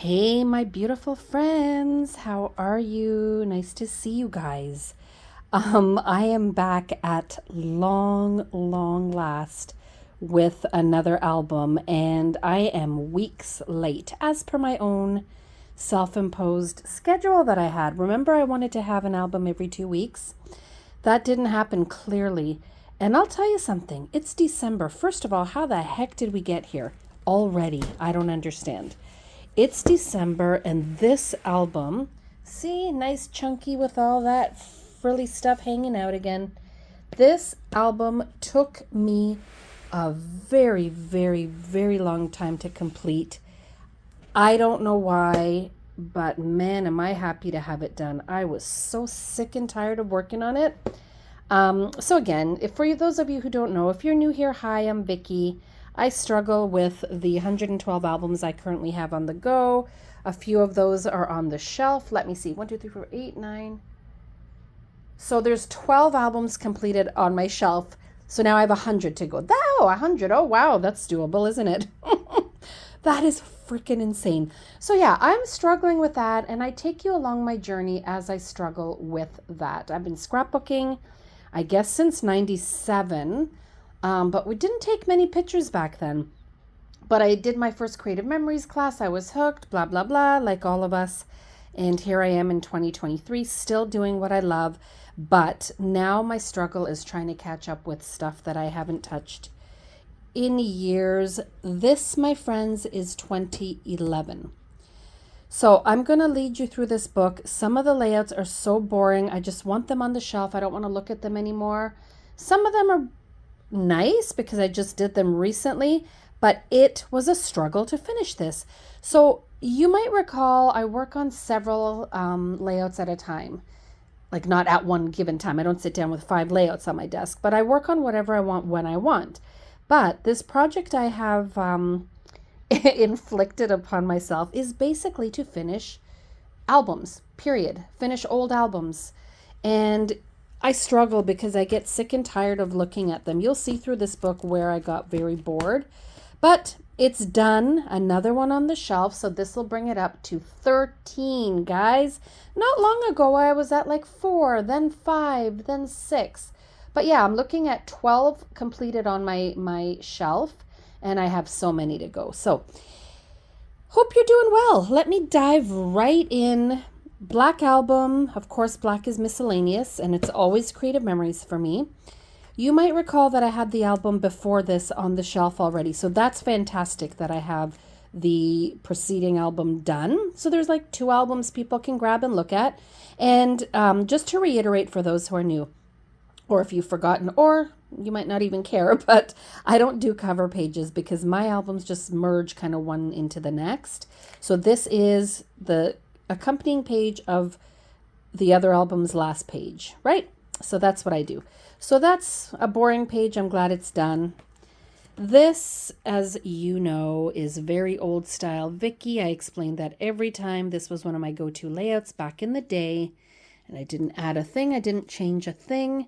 Hey, my beautiful friends, how are you? Nice to see you guys. I am back at long last with another album, and I am weeks late as per my own self-imposed schedule that I had. Remember, I wanted to have an album every 2 weeks? That didn't happen clearly. And I'll tell you something, it's December. First of all, how the heck did we get here already? I don't understand. It's December, and this album, see, nice chunky with all that frilly stuff hanging out again. This album took me a very long time to complete. I don't know why, but man, am I happy to have it done. I was so sick and tired of working on it. So again, if for those of you who don't know, if you're new here, hi, I'm Vicky. I struggle with the 112 albums I currently have on the go. A few of those are on the shelf. Let me see. 1, 2, 3, 4, 8, 9. So there's 12 albums completed on my shelf. So now I have 100 to go. Oh, 100. Oh, wow. That's doable, isn't it? That is freaking insane. So yeah, I'm struggling with that. And I take you along my journey as I struggle with that. I've been scrapbooking, I guess, since 97. But we didn't take many pictures back then. But I did my first creative memories class. I was hooked, blah, blah, blah, like all of us. And here I am in 2023, still doing what I love. But now my struggle is trying to catch up with stuff that I haven't touched in years. This, my friends, is 2011. So I'm going to lead you through this book. Some of the layouts are so boring. I just want them on the shelf. I don't want to look at them anymore. Some of them are nice because I just did them recently, but it was a struggle to finish this. So you might recall I work on several layouts at a time, like not at one given time. I don't sit down with 5 layouts on my desk, but I work on whatever I want when I want. But this project I have inflicted upon myself is basically to finish albums, period. Finish old albums. And I struggle because I get sick and tired of looking at them. You'll see through this book where I got very bored, but it's done. Another one on the shelf. So this will bring it up to 13, guys. Not long ago, I was at like 4, then 5, then 6. But yeah, I'm looking at 12 completed on my shelf, and I have so many to go. So hope you're doing well. Let me dive right in. Black album, of course, black is miscellaneous, and it's always creative memories for me. You might recall that I had the album before this on the shelf already, so that's fantastic that I have the preceding album done. So there's like 2 albums people can grab and look at. And just to reiterate for those who are new, or if you've forgotten, or you might not even care, but I don't do cover pages because my albums just merge kind of one into the next. So this is the accompanying page of the other album's last page, right? So that's what I do. So that's a boring page. I'm glad it's done. This, as you know, is very old style Vicky. I explained that every time. This was one of my go-to layouts back in the day, and I didn't add a thing. I didn't change a thing.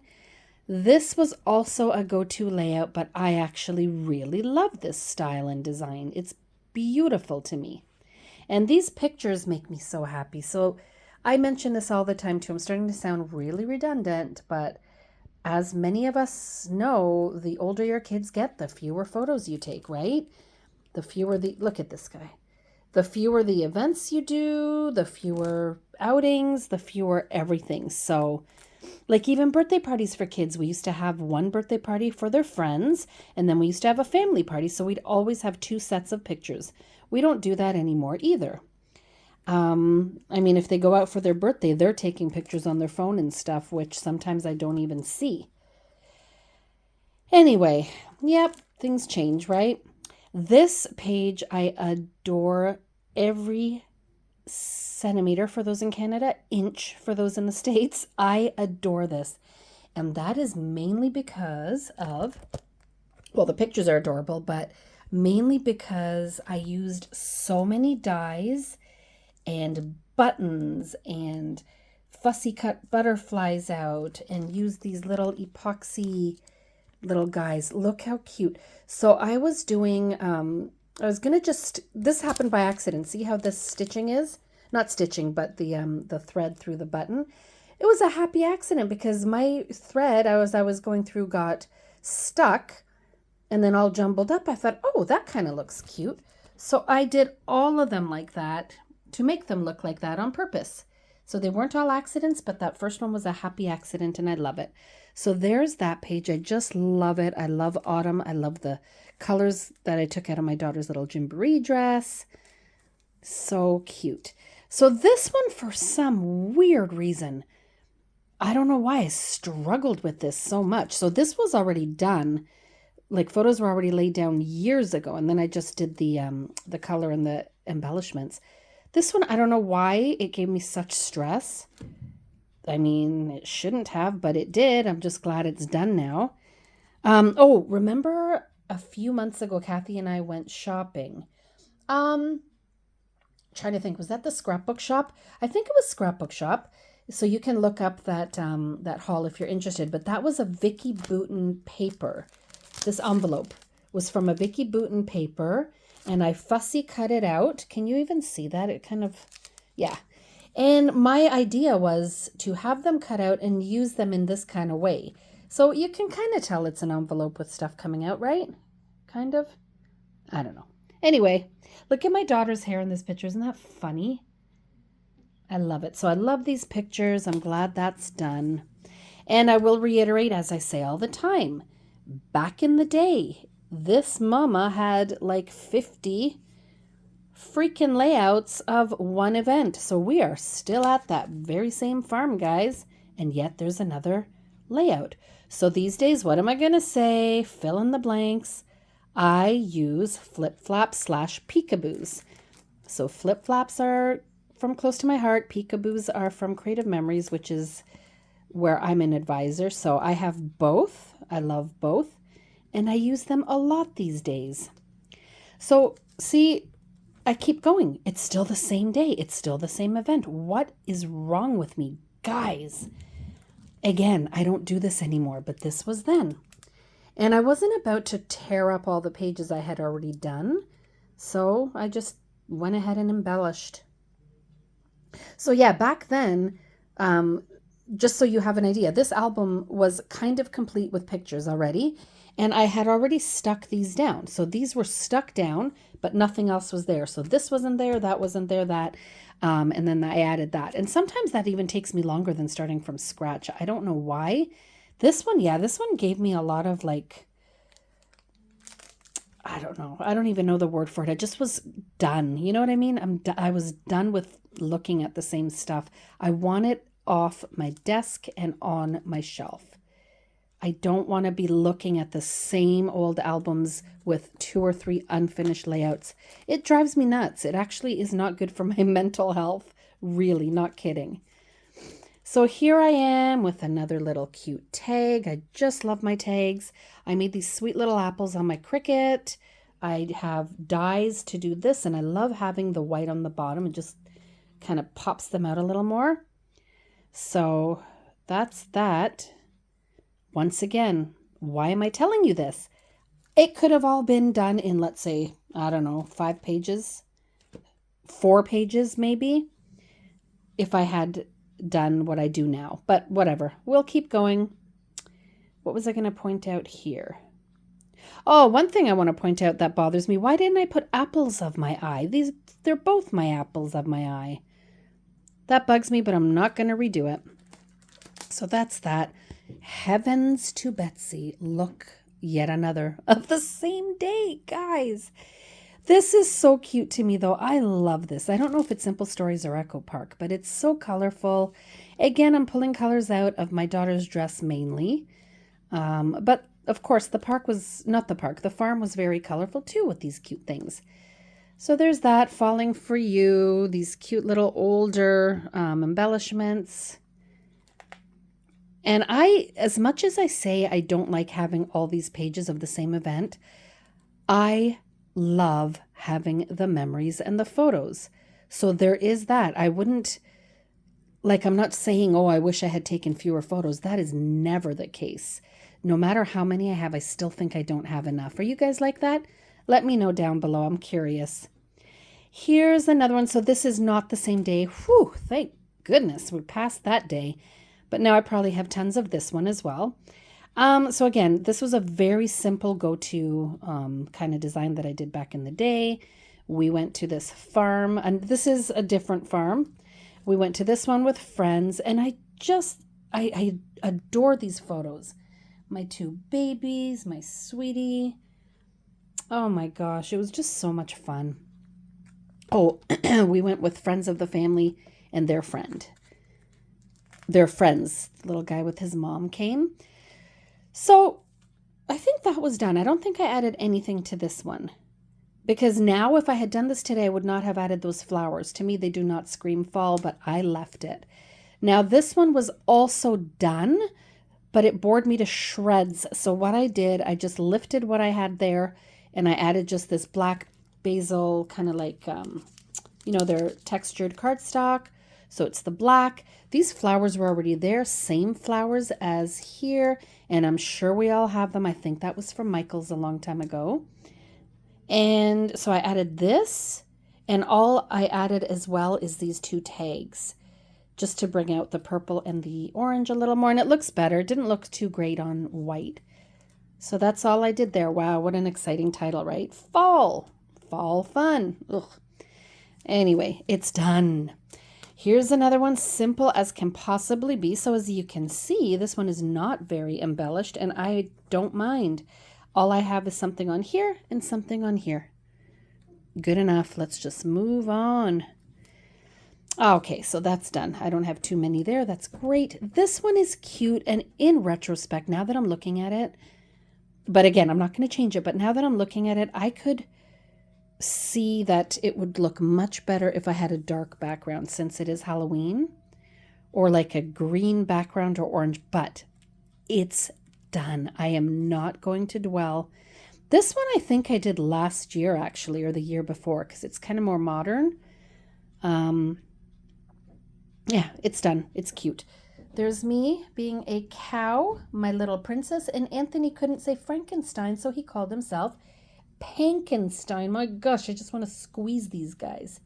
This was also a go-to layout, but I actually really love this style and design. It's beautiful to me. And these pictures make me so happy. So I mention this all the time too. I'm starting to sound really redundant, but as many of us know, the older your kids get, the fewer photos you take, right? The fewer look at this guy. The fewer the events you do, the fewer outings, the fewer everything. So like even birthday parties for kids, we used to have one birthday party for their friends, and then we used to have a family party. So we'd always have 2 sets of pictures. We don't do that anymore either. I mean, if they go out for their birthday, they're taking pictures on their phone and stuff, which sometimes I don't even see. Anyway, yep, things change, right? This page, I adore every centimeter for those in Canada, inch for those in the States. I adore this. And that is mainly because of, well, the pictures are adorable, but mainly because I used so many dies and buttons and fussy cut butterflies out and used these little epoxy little guys. Look how cute. So I was doing I was gonna this happened by accident. See how this stitching is? Not stitching, but the thread through the button. It was a happy accident because my thread, as I was going through, got stuck and then all jumbled up. I thought, oh, that kind of looks cute. So I did all of them like that to make them look like that on purpose. So they weren't all accidents, but that first one was a happy accident and I love it. So there's that page. I just love it. I love autumn. I love the colors that I took out of my daughter's little jamboree dress. So cute. So this one, for some weird reason, I don't know why I struggled with this so much. So this was already done. Like photos were already laid down years ago. And then I just did the color and the embellishments. This one, I don't know why it gave me such stress. I mean, it shouldn't have, but it did. I'm just glad it's done now. Oh, remember a few months ago, Kathy and I went shopping. Trying to think, was that the scrapbook shop? I think it was scrapbook shop. So you can look up that that haul if you're interested. But that was a Vicky Bouton paper. This envelope was from a Vicky Bouton paper, and I fussy cut it out. Can you even see that? It kind of, yeah. And my idea was to have them cut out and use them in this kind of way. So you can kind of tell it's an envelope with stuff coming out, right? Kind of. I don't know. Anyway, look at my daughter's hair in this picture. Isn't that funny? I love it. So I love these pictures. I'm glad that's done. And I will reiterate, as I say all the time, back in the day, this mama had like 50 freaking layouts of one event. So we are still at that very same farm, guys. And yet there's another layout. So these days, what am I going to say? Fill in the blanks. I use flip-flaps / peekaboos. So flip-flaps are from close to my heart. Peekaboos are from Creative Memories, which is where I'm an advisor. So I have both. I love both. And I use them a lot these days. So see, I keep going. It's still the same day. It's still the same event. What is wrong with me, guys? Again, I don't do this anymore, but this was then. And I wasn't about to tear up all the pages I had already done. So I just went ahead and embellished. So yeah, back then, just so you have an idea, this album was kind of complete with pictures already. And I had already stuck these down. So these were stuck down, but nothing else was there. So this wasn't there, that wasn't there, that. And then I added that. And sometimes that even takes me longer than starting from scratch. I don't know why. This one, yeah, this one gave me a lot of like, I don't know. I don't even know the word for it. I just was done. You know what I mean? I was done with looking at the same stuff. I want it off my desk and on my shelf. I don't want to be looking at the same old albums with 2 or 3 unfinished layouts. It drives me nuts. It actually is not good for my mental health. Really, not kidding. So here I am with another little cute tag. I just love my tags. I made these sweet little apples on my Cricut. I have dies to do this, and I love having the white on the bottom. It just kind of pops them out a little more. So that's that. Once again, why am I telling you this? It could have all been done in, let's say, I don't know, 5 pages, 4 pages maybe, if I had done what I do now. But whatever, we'll keep going. What was I going to point out here? Oh, one thing I want to point out that bothers me. Why didn't I put apples of my eye? They're both my apples of my eye. That bugs me, but I'm not going to redo it. So that's that. Heavens to Betsy, look, yet another of the same day, guys. This is so cute to me, though. I love this. I don't know if it's Simple Stories or Echo Park, but it's so colorful. Again, I'm pulling colors out of my daughter's dress mainly. But, of course, the farm was very colorful, too, with these cute things. So there's that, Falling for You, these cute little older embellishments. And as much as I say I don't like having all these pages of the same event, I love having the memories and the photos. So there is that. I wouldn't, I'm not saying, oh, I wish I had taken fewer photos. That is never the case. No matter how many I have, I still think I don't have enough. Are you guys like that? Let me know down below. I'm curious. Here's another one. So this is not the same day. Whew, thank goodness we're past that day. But now I probably have tons of this one as well. So again, this was a very simple go-to kind of design that I did back in the day. We went to this farm, and this is a different farm. We went to this one with friends, and I adore these photos. My two babies, my sweetie. Oh my gosh, it was just so much fun. Oh, we went with friends of the family and their friend. Their friends, the little guy with his mom came. So I think that was done. I don't think I added anything to this one. Because now if I had done this today, I would not have added those flowers. To me, they do not scream fall, but I left it. Now this one was also done, but it bored me to shreds. So what I did, I just lifted what I had there and I added just this black basil, kind of like, they're textured cardstock. So it's the black. These flowers were already there, same flowers as here. And I'm sure we all have them. I think that was from Michael's a long time ago. And so I added this, and all I added as well is these two tags, just to bring out the purple and the orange a little more. And it looks better. It didn't look too great on white. So that's all I did there. Wow, what an exciting title, right? Fall. Fall fun. Ugh. Anyway, it's done. Here's another one, simple as can possibly be. So as you can see, this one is not very embellished, and I don't mind. All I have is something on here and something on here. Good enough. Let's just move on. Okay, so that's done. I don't have too many there. That's great. This one is cute, and in retrospect, now that I'm looking at it, but again, I'm not going to change it, but now that I'm looking at it, I could see that it would look much better if I had a dark background since it is Halloween, or like a green background or orange, but it's done. I am not going to dwell. This one I think I did last year actually, or the year before, because it's kind of more modern. Yeah, it's done. It's cute. There's me being a cow, my little princess, and Anthony couldn't say Frankenstein, so he called himself Pankenstein. My gosh, I just want to squeeze these guys.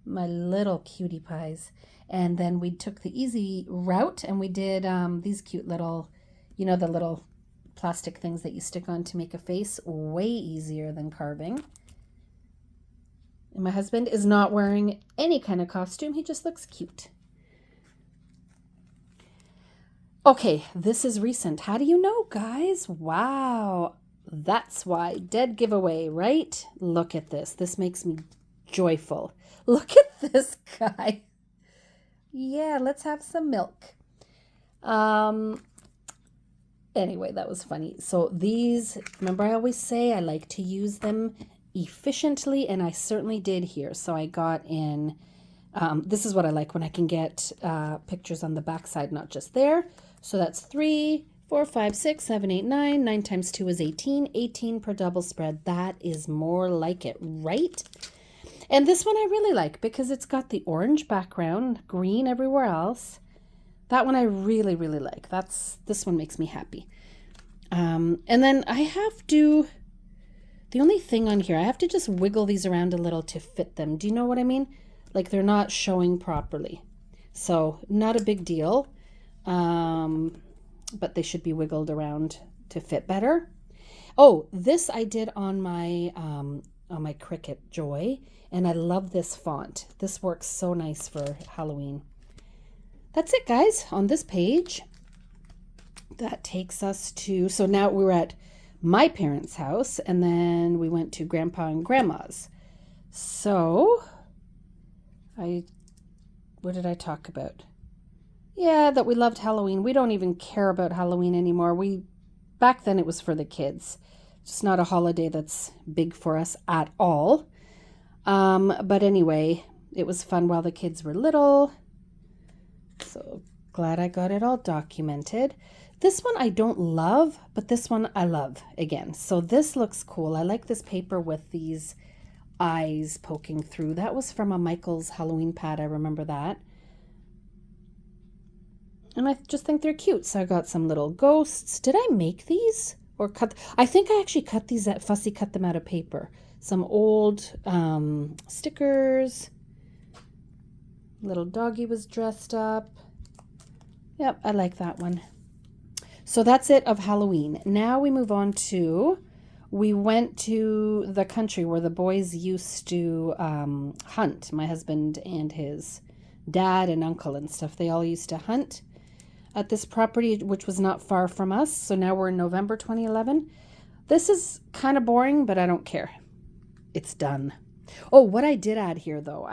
My little cutie pies. And then we took the easy route and we did these cute little, the little plastic things that you stick on to make a face. Way easier than carving. And my husband is not wearing any kind of costume. He just looks cute. Okay, this is recent. How do you know, guys? Wow. That's why. Dead giveaway, right? Look at this. This makes me joyful. Look at this guy. Yeah, let's have some milk. Anyway, that was funny. So these, remember I always say I like to use them efficiently, and I certainly did here. So I got in, this is what I like when I can get pictures on the back side, not just there. So that's 3, 4, 5, 6, 7, 8, 9. 9 times 2 is 18. 18 per double spread. That is more like it, right? And this one I really like because it's got the orange background, green everywhere else. That one I really, really like. This one makes me happy. And then I have to, the only thing on here, I have to just wiggle these around a little to fit them. Do you know what I mean? Like they're not showing properly. So not a big deal. But they should be wiggled around to fit better. Oh, this I did on my Cricut Joy, and I love this font. This works so nice for Halloween. That's it, guys, on this page. That takes us to, so now we're at my parents' house, and then we went to Grandpa and Grandma's. So, what did I talk about? Yeah, that we loved Halloween. We don't even care about Halloween anymore. Back then it was for the kids. It's not a holiday that's big for us at all. But anyway, it was fun while the kids were little. So glad I got it all documented. This one I don't love, but this one I love again. So this looks cool. I like this paper with these eyes poking through. That was from a Michael's Halloween pad. I remember that. And I just think they're cute. So I got some little ghosts. Did I make these? or cut. I think I actually cut these at Fussy, cut them out of paper. Some old stickers. Little doggy was dressed up. Yep, I like that one. So that's it of Halloween. Now we move on to, we went to the country where the boys used to hunt. My husband and his dad and uncle and stuff, they all used to hunt at this property, which was not far from us. So now we're in November 2011. This is kind of boring, but I don't care. It's done. Oh, what I did add here though,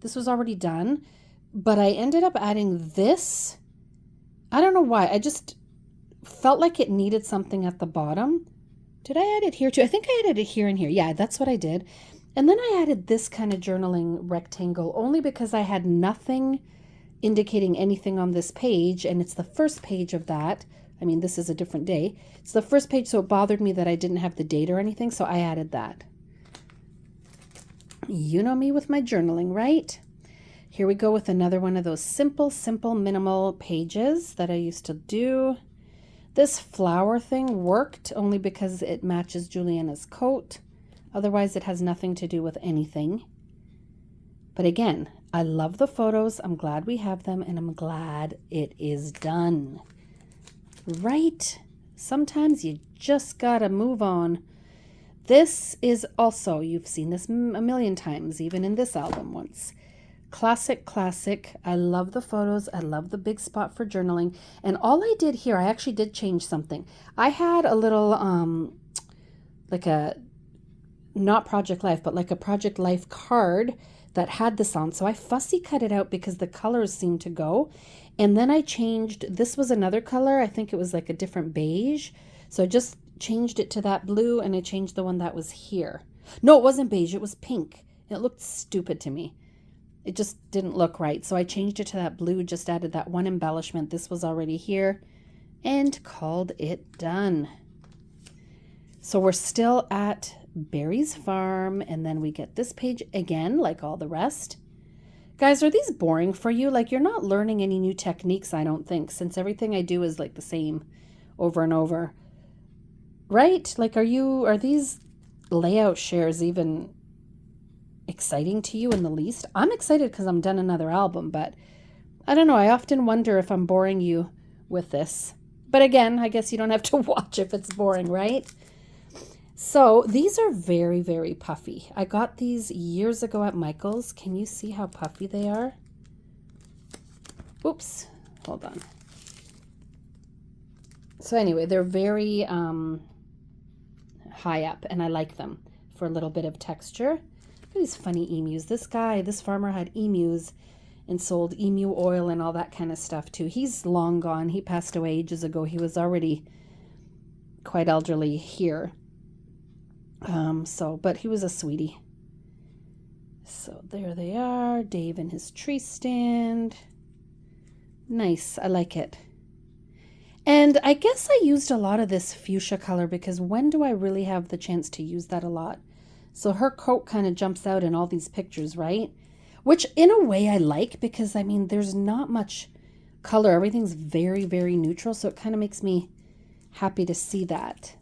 this was already done, but I ended up adding this. I don't know why. I just felt like it needed something at the bottom. Did I add it here too? I think I added it here and here. Yeah, that's what I did. And then I added this kind of journaling rectangle only because I had nothing indicating anything on this page, and it's the first page of that. I mean, this is a different day. It's the first page, so it bothered me that I didn't have the date or anything, so I added that. You know me with my journaling, right? Here we go with another one of those simple, minimal pages that I used to do. This flower thing worked only because it matches Juliana's coat. Otherwise, it has nothing to do with anything. But again, I love the photos. I'm glad we have them, and I'm glad it is done. Right? Sometimes you just gotta move on. This is also, you've seen this a million times, even in this album once. Classic. I love the photos. I love the big spot for journaling. And all I did here, I actually did change something. I had a little, like a, not Project Life, but like a Project Life card that had this on. So I fussy cut it out because the colors seemed to go. And then I changed, this was another color. I think it was like a different beige. So I just changed it to that blue, and I changed the one that was here. No, it wasn't beige. It was pink. It looked stupid to me. It just didn't look right. So I changed it to that blue, just added that one embellishment. This was already here, and called it done. So we're still at Barry's farm, and then we get this page again, like all the rest. Guys, are these boring for you? Like, you're not learning any new techniques, I don't think, since everything I do is like the same over and over. Right? Like, are these layout shares even exciting to you in the least? I'm excited because I'm done another album, but I don't know. I often wonder if I'm boring you with this. But again, I guess you don't have to watch if it's boring, right? So these are very, very puffy. I got these years ago at Michael's. Can you see how puffy they are? Oops. Hold on. So anyway, they're very high up, and I like them for a little bit of texture. Look at these funny emus. This farmer had emus and sold emu oil and all that kind of stuff too. He's long gone. He passed away ages ago. He was already quite elderly here. But he was a sweetie. So there they are. Dave and his tree stand. Nice. I like it. And I guess I used a lot of this fuchsia color because when do I really have the chance to use that a lot? So her coat kind of jumps out in all these pictures, right? Which in a way I like because, I mean, there's not much color. Everything's very, very neutral. So it kind of makes me happy to see that.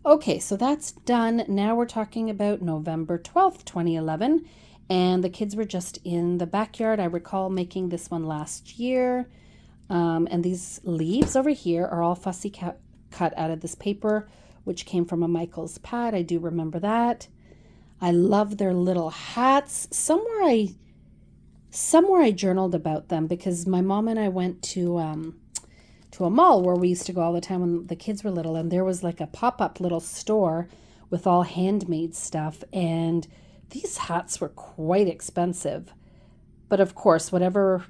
Okay, so that's done. Now we're talking about November 12th, 2011. And the kids were just in the backyard. I recall making this one last year. And these leaves over here are all fussy cut out of this paper, which came from a Michael's pad. I do remember that. I love their little hats. Somewhere I journaled about them because my mom and I went to a mall where we used to go all the time when the kids were little, and there was like a pop-up little store with all handmade stuff, and these hats were quite expensive. But of course, whatever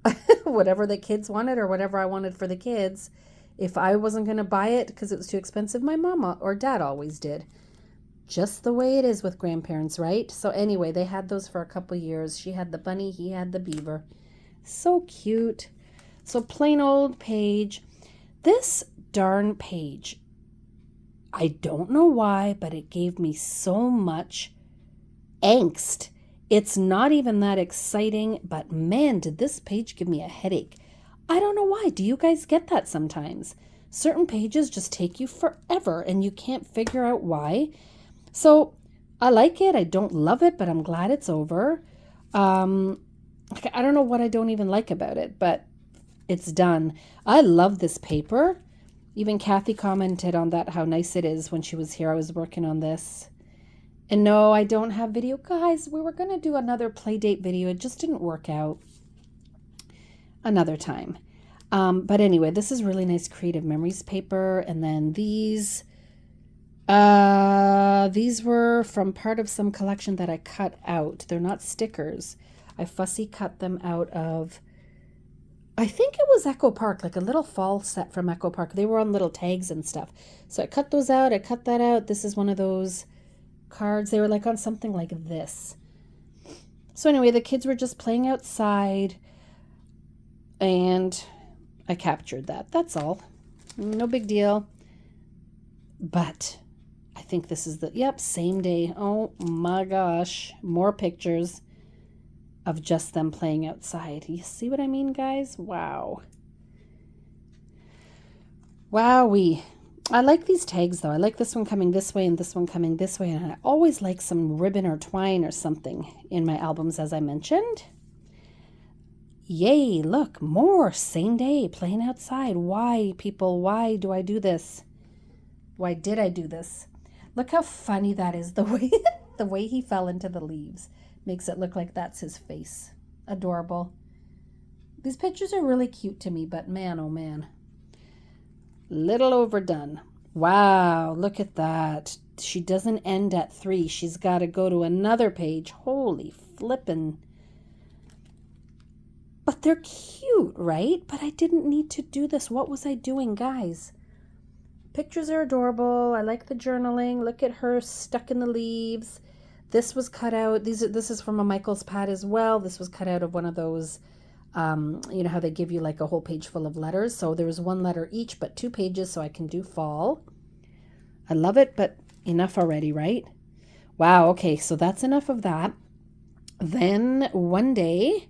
the kids wanted or whatever I wanted for the kids, if I wasn't going to buy it because it was too expensive, my mama or dad always did. Just the way it is with grandparents, right? So anyway, they had those for a couple years. She had the bunny, he had the beaver. So cute. So plain old page. This darn page, I don't know why, but it gave me so much angst. It's not even that exciting, but man, did this page give me a headache. I don't know why. Do you guys get that sometimes? certain pages just take you forever and you can't figure out why. So I like it. I don't love it, but I'm glad it's over. I don't know what I don't even like about it, but it's done. I love this paper. Even Kathy commented on that, how nice it is when she was here. I was working on this. And no, I don't have video. Guys, we were going to do another Playdate video. It just didn't work out. Another time. But anyway, this is really nice Creative Memories paper. And then these were from part of some collection that I cut out. They're not stickers. I fussy cut them out of, I think it was Echo Park, like a little fall set from Echo Park. They were on little tags and stuff. So I cut those out. I cut that out. This is one of those cards. They were like on something like this. So anyway, the kids were just playing outside and I captured that. That's all. No big deal. But I think this is same day. Oh my gosh. More pictures of just them playing outside. You see what I mean, guys? Wow. Wowee. I like these tags, though. I like this one coming this way and this one coming this way. And I always like some ribbon or twine or something in my albums, as I mentioned. Yay, look, more same day, playing outside. Why, people? Why do I do this? Why did I do this? Look how funny that is, the way he fell into the leaves. Makes it look like that's his face. Adorable. These pictures are really cute to me, but man, oh man. Little overdone. Wow, look at that. She doesn't end at 3. She's got to go to another page. Holy flippin'. But they're cute, right? But I didn't need to do this. What was I doing, guys? Pictures are adorable. I like the journaling. Look at her stuck in the leaves. This was cut out. This is from a Michael's pad as well. This was cut out of one of those, you know how they give you like a whole page full of letters. So there was 1 letter each, but 2 pages, so I can do fall. I love it, but enough already, right? Wow, okay, so that's enough of that. Then one day,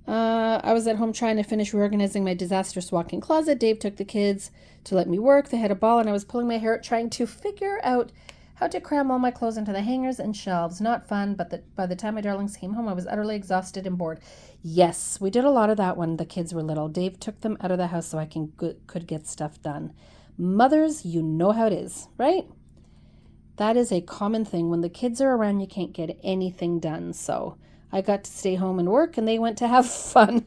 I was at home trying to finish reorganizing my disastrous walk-in closet. Dave took the kids to let me work. They had a ball, and I was pulling my hair out trying to figure out how to cram all my clothes into the hangers and shelves. Not fun, but by the time my darlings came home, I was utterly exhausted and bored. Yes, we did a lot of that when the kids were little. Dave took them out of the house so I could get stuff done. Mothers, you know how it is, right? That is a common thing. When the kids are around, you can't get anything done. So I got to stay home and work, and they went to have fun.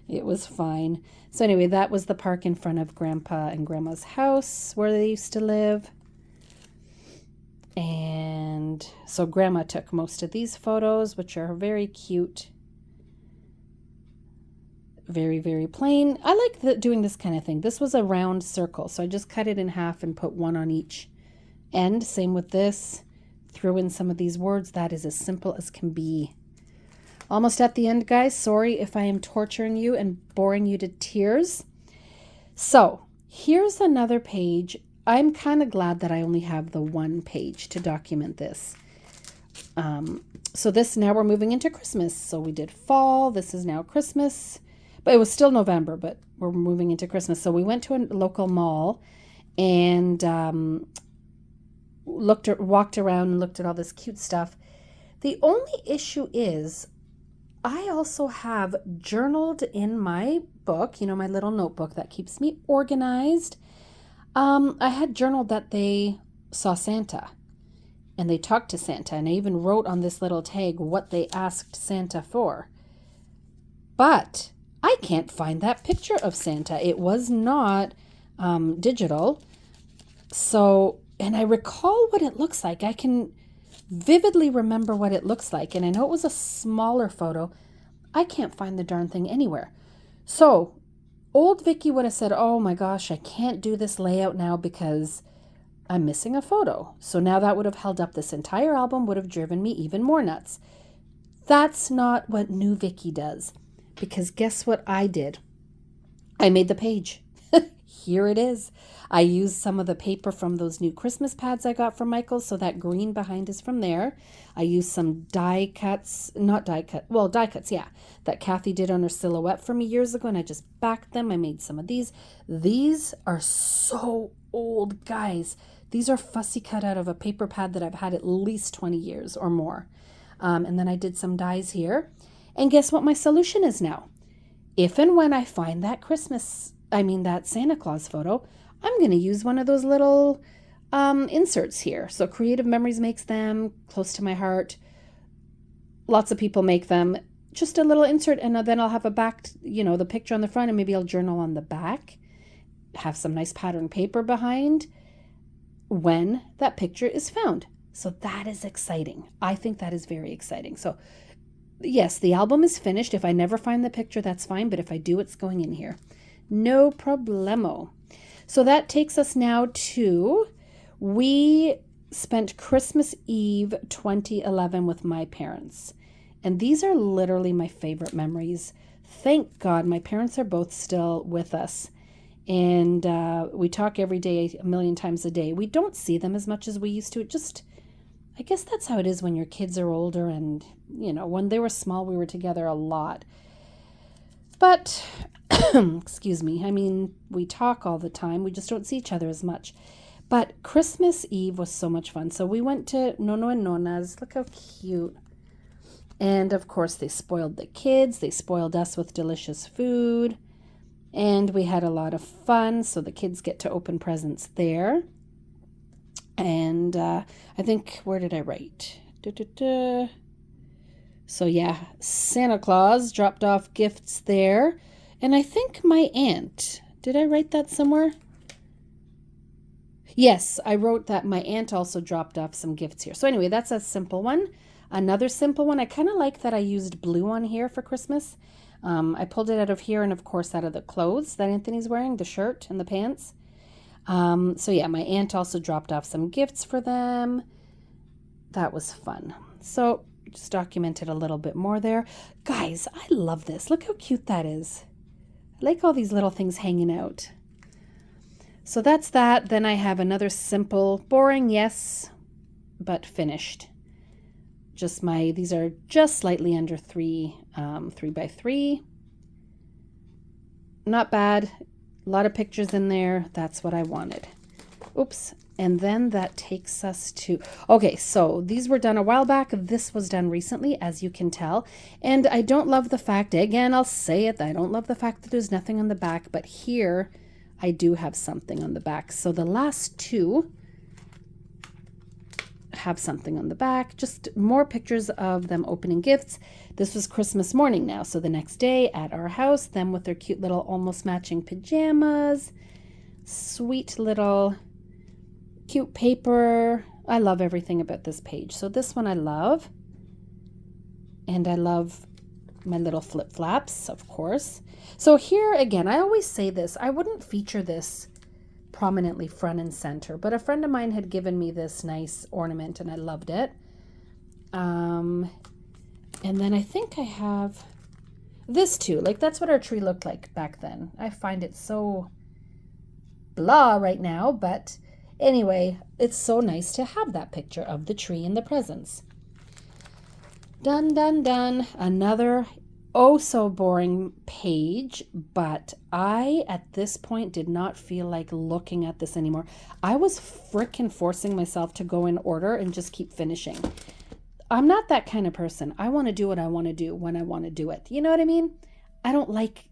It was fine. So anyway, that was the park in front of Grandpa and Grandma's house where they used to live. And so Grandma took most of these photos, which are very cute. Very, very plain. I like doing this kind of thing. This was a round circle, so I just cut it in half and put 1 on each end. Same with this. Threw in some of these words. That is as simple as can be. Almost at the end, guys. Sorry if I am torturing you and boring you to tears. So here's another page. I'm kind of glad that I only have the 1 page to document this. So this, now we're moving into Christmas. So we did fall. This is now Christmas. But it was still November, but we're moving into Christmas. So we went to a local mall and walked around and looked at all this cute stuff. The only issue is I also have journaled in my book, you know, my little notebook that keeps me organized. I had journaled that they saw Santa and they talked to Santa, and I even wrote on this little tag what they asked Santa for. But I can't find that picture of Santa. It was not digital. So, and I recall what it looks like. I can vividly remember what it looks like, and I know it was a smaller photo. I can't find the darn thing anywhere. So old Vicky would have said, oh my gosh, I can't do this layout now because I'm missing a photo. So now that would have held up this entire album, would have driven me even more nuts. That's not what new Vicky does, because guess what I did? I made the page. here it is. I used some of the paper from those new Christmas pads I got from Michael's, so that green behind is from there. I used some die cuts, not die cut, well, die cuts, yeah, that Kathy did on her silhouette for me years ago, and I just backed them. I made some of these. These are so old, guys. These are fussy cut out of a paper pad that I've had at least 20 years or more. And then I did some dies here. And guess what my solution is now? If and when I find that that Santa Claus photo, I'm going to use one of those little inserts here. So Creative Memories makes them, close to my heart. Lots of people make them. Just a little insert, and then I'll have a back, the picture on the front, and maybe I'll journal on the back. Have some nice pattern paper behind when that picture is found. So that is exciting. I think that is very exciting. So yes, the album is finished. If I never find the picture, that's fine. But if I do, it's going in here. No problemo. So that takes us now to, we spent Christmas Eve 2011 with my parents. And these are literally my favorite memories. Thank God my parents are both still with us. And we talk every day, a million times a day. We don't see them as much as we used to. I guess that's how it is when your kids are older. And, when they were small, we were together a lot. But, excuse me, we talk all the time. We just don't see each other as much. But Christmas Eve was so much fun. So we went to Nono and Nona's. Look how cute. And, of course, they spoiled the kids. They spoiled us with delicious food. And we had a lot of fun. So the kids get to open presents there. And I think, where did I write? So yeah, Santa Claus dropped off gifts there. And I think my aunt, did I write that somewhere? Yes, I wrote that my aunt also dropped off some gifts here. So anyway, that's a simple one. Another simple one, I kind of like that I used blue on here for Christmas. I pulled it out of here and, of course, out of the clothes that Anthony's wearing, the shirt and the pants. So yeah, my aunt also dropped off some gifts for them. That was fun. So just documented a little bit more there. Guys, I love this. Look how cute that is. I like all these little things hanging out. So that's that. Then I have another simple, boring, yes, but finished. These are just slightly under 3 by 3. Not bad. A lot of pictures in there. That's what I wanted. Oops. And then that takes us to, okay, so these were done a while back. This was done recently, as you can tell. And I don't love the fact, again, I'll say it, I don't love the fact that there's nothing on the back, but here I do have something on the back. So the last two have something on the back, just more pictures of them opening gifts. This was Christmas morning now, so the next day at our house, them with their cute little almost matching pajamas, sweet little cute paper. I love everything about this page. So this one I love, and I love my little flip-flaps, of course. So here again, I always say this, I wouldn't feature this prominently front and center, but a friend of mine had given me this nice ornament and I loved it. And then I think I have this too. Like, that's what our tree looked like back then. I find it so blah right now, but anyway, it's so nice to have that picture of the tree and the presents. Done, done, done. Another oh so boring page, but I at this point did not feel like looking at this anymore. I was frickin' forcing myself to go in order and just keep finishing. I'm not that kind of person. I want to do what I want to do when I want to do it. You know what I mean? I don't like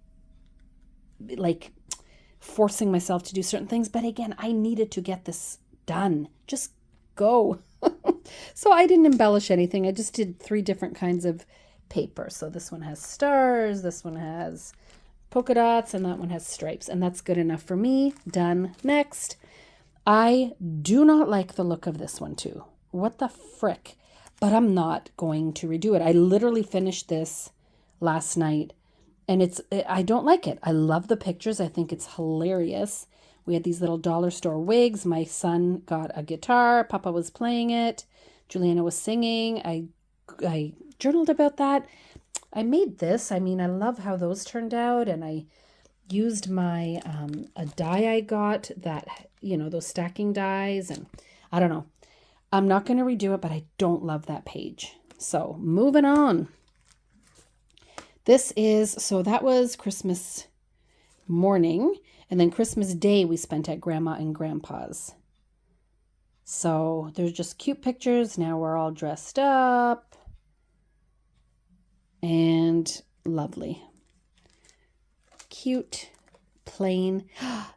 forcing myself to do certain things, but again, I needed to get this done. Just go. So I didn't embellish anything. I just did 3 different kinds of paper. So this one has stars, this one has polka dots, and that one has stripes, and that's good enough for me. Done. Next. I do not like the look of this one too. What the frick? But I'm not going to redo it. I literally finished this last night, and I don't like it. I love the pictures. I think it's hilarious. We had these little dollar store wigs. My son got a guitar. Papa was playing it. Juliana was singing. I journaled about that. I made this. I love how those turned out, and I used my a die I got that, those stacking dies, and I don't know. I'm not going to redo it, but I don't love that page. So moving on. So that was Christmas morning, and then Christmas Day we spent at Grandma and Grandpa's. So there's just cute pictures. Now we're all dressed up and lovely. Cute, plain.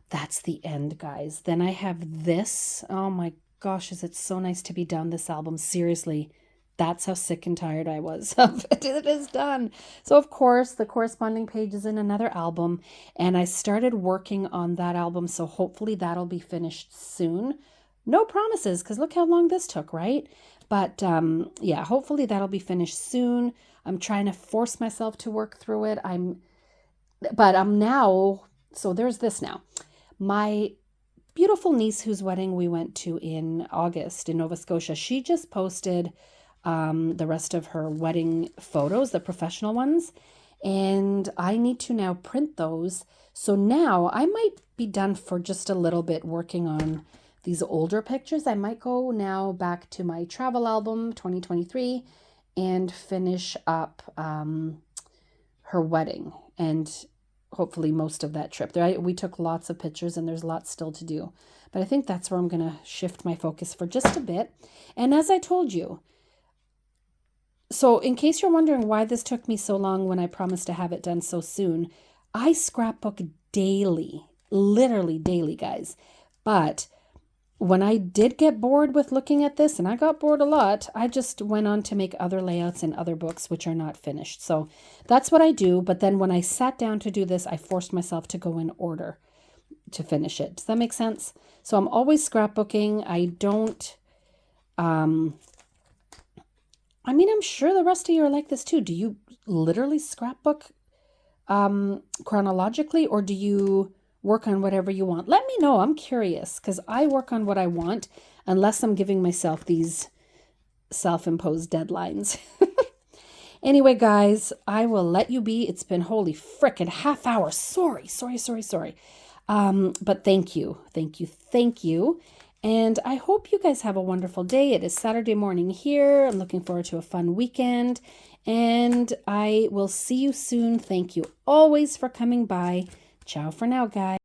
That's the end, guys. Then I have this. Oh my gosh, is it so nice to be done, this album? Seriously, that's how sick and tired I was of it. It is done. So of course, the corresponding page is in another album, and I started working on that album, so hopefully that'll be finished soon. No promises, because look how long this took, right? But yeah, hopefully that'll be finished soon. I'm trying to force myself to work through it. But I'm now, so there's this now. My beautiful niece whose wedding we went to in August in Nova Scotia, she just posted the rest of her wedding photos, the professional ones, and I need to now print those. So now I might be done for just a little bit working on these older pictures. I might go now back to my travel album 2023 and finish up her wedding and hopefully most of that trip. We took lots of pictures and there's lots still to do. But I think that's where I'm going to shift my focus for just a bit. And as I told you, so in case you're wondering why this took me so long when I promised to have it done so soon, I scrapbook daily, literally daily, guys. But when I did get bored with looking at this, and I got bored a lot, I just went on to make other layouts in other books which are not finished. So that's what I do. But then when I sat down to do this, I forced myself to go in order to finish it. Does that make sense? So I'm always scrapbooking. I don't, I'm sure the rest of you are like this too. Do you literally scrapbook chronologically, or do you work on whatever you want? Let me know. I'm curious, because I work on what I want unless I'm giving myself these self-imposed deadlines. Anyway, guys, I will let you be. It's been holy frickin' half hour. Sorry. But thank you. And I hope you guys have a wonderful day. It is Saturday morning here. I'm looking forward to a fun weekend, and I will see you soon. Thank you always for coming by. Ciao for now, guys.